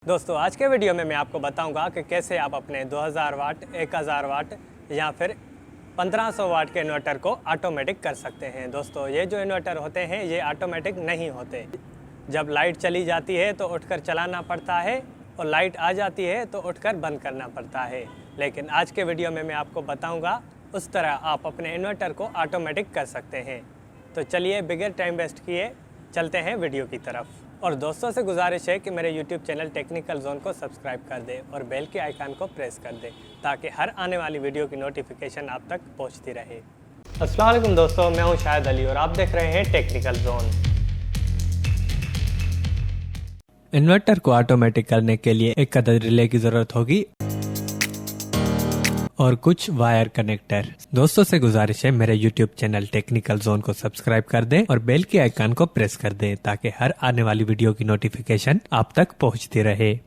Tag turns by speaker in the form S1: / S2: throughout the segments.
S1: दोस्तों आज के वीडियो में मैं आपको बताऊंगा कि कैसे आप अपने 2000 वाट, 1000 वाट या फिर 1500 वाट के इन्वर्टर को ऑटोमेटिक कर सकते हैं। दोस्तों ये जो इन्वर्टर होते हैं ये ऑटोमेटिक नहीं होते। जब लाइट चली जाती है तो उठकर चलाना पड़ता है और लाइट आ जाती है तो उठकर बंद करना पड़ता है। लेकिन आज के वीडियो में मैं आपको बताऊँगा उस तरह आप अपने इन्वर्टर को ऑटोमेटिक कर सकते हैं। तो चलिए बगैर टाइम वेस्ट किए चलते हैं वीडियो की तरफ। और दोस्तों से गुजारिश है कि मेरे YouTube चैनल टेक्निकल जोन को सब्सक्राइब कर दें और बेल के आइकन को प्रेस कर दें ताकि हर आने वाली वीडियो की नोटिफिकेशन आप तक पहुंचती रहे। अस्सलाम वालेकुम दोस्तों, मैं हूं शाहिद अली और आप देख रहे हैं टेक्निकल जोन। इन्वर्टर को ऑटोमेटिक करने के लिए एक अदद रिले की ज़रूरत होगी और कुछ वायर कनेक्टर। दोस्तों से गुजारिश है मेरे YouTube चैनल टेक्निकल जोन को सब्सक्राइब कर दें और बेल के आइकन को प्रेस कर दें ताकि हर आने वाली वीडियो की नोटिफिकेशन आप तक पहुंचती रहे।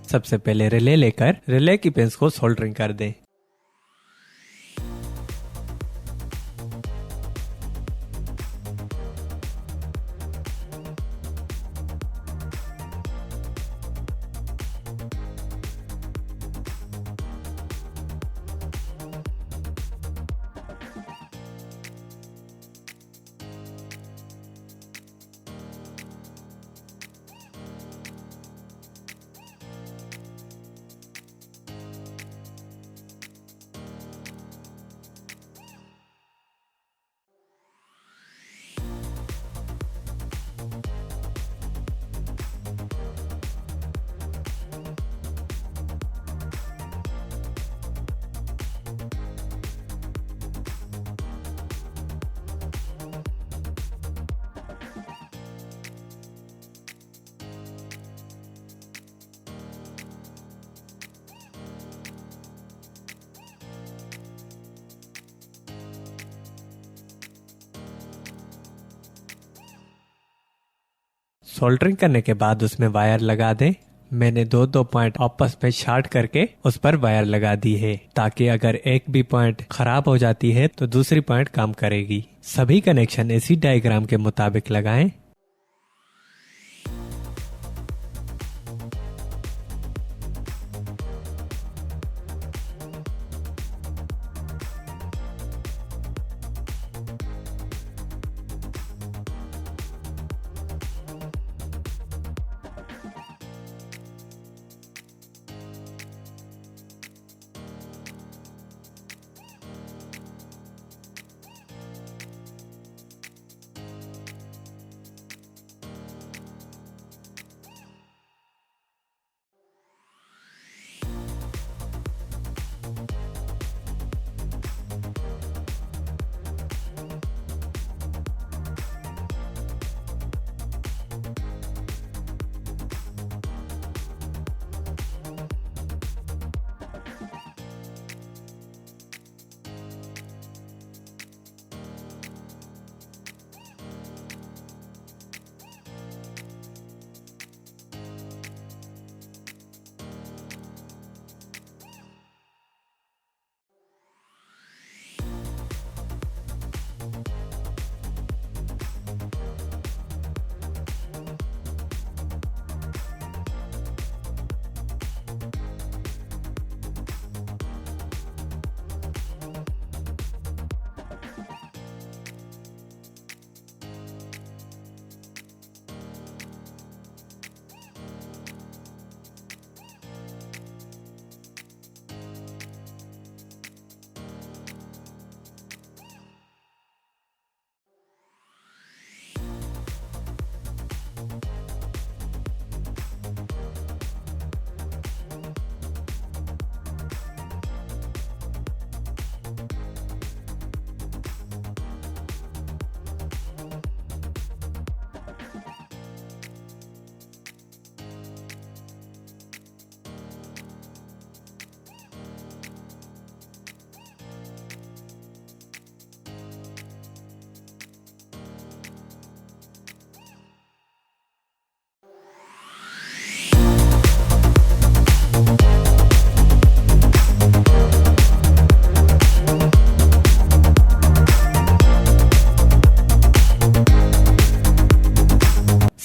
S1: सबसे पहले रिले लेकर रिले की पिंस को सोल्डरिंग कर दें। सोल्डरिंग करने के बाद उसमें वायर लगा दें। मैंने दो पॉइंट आपस में शार्ट करके उस पर वायर लगा दी है ताकि अगर एक भी पॉइंट खराब हो जाती है तो दूसरी पॉइंट काम करेगी। सभी कनेक्शन इसी डायग्राम के मुताबिक लगाएं।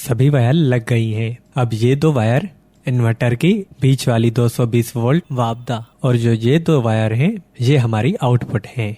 S1: सभी वायर लग गई हैं। अब ये दो वायर इन्वर्टर की बीच वाली 220 वोल्ट वापदा और जो ये दो वायर हैं ये हमारी आउटपुट हैं।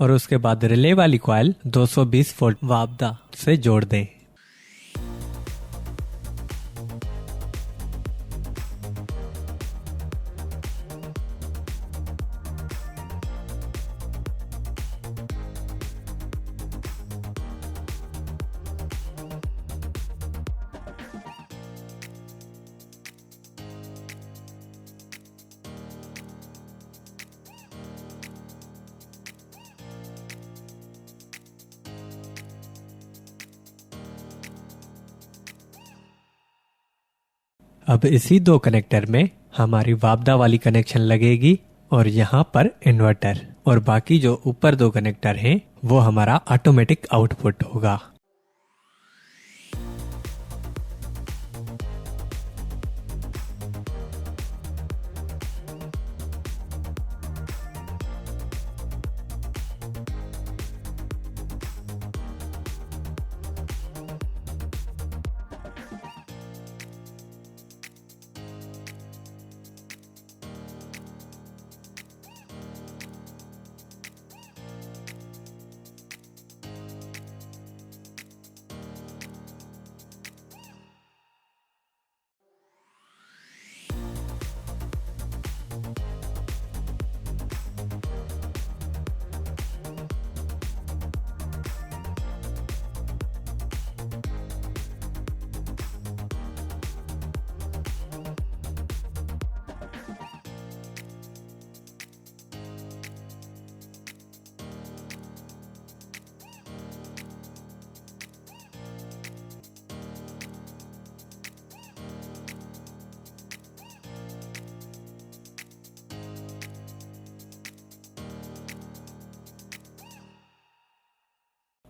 S1: और उसके बाद रिले वाली कॉइल 220 वोल्ट वापदा से जोड़ दें। अब इसी दो कनेक्टर में हमारी वापदा वाली कनेक्शन लगेगी और यहाँ पर इन्वर्टर, और बाकी जो ऊपर दो कनेक्टर हैं वो हमारा ऑटोमेटिक आउटपुट होगा।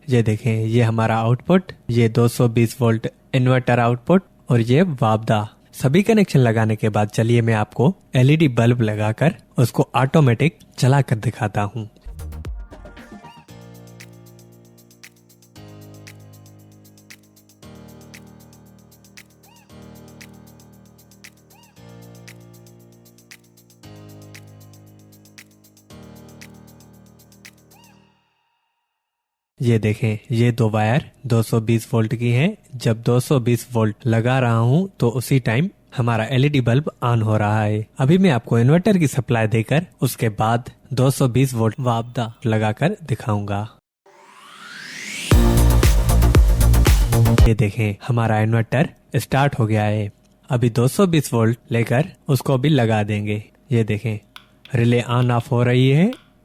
S1: ये देखें, ये हमारा आउटपुट, ये 220 वोल्ट इन्वर्टर आउटपुट और ये वापदा। सभी कनेक्शन लगाने के बाद चलिए मैं आपको एलईडी बल्ब लगाकर उसको ऑटोमेटिक चला कर दिखाता हूँ। ये देखें, ये दो वायर 220 वोल्ट की हैं। जब 220 वोल्ट लगा रहा हूँ तो उसी टाइम हमारा एलईडी बल्ब ऑन हो रहा है। अभी मैं आपको इन्वर्टर की सप्लाई देकर उसके बाद 220 वोल्ट वापदा लगाकर दिखाऊंगा। ये देखें, हमारा इन्वर्टर स्टार्ट हो गया है। अभी 220 वोल्ट लेकर उसको भी लगा देंगे। ये देखें, रिले ऑन ऑफ हो रही है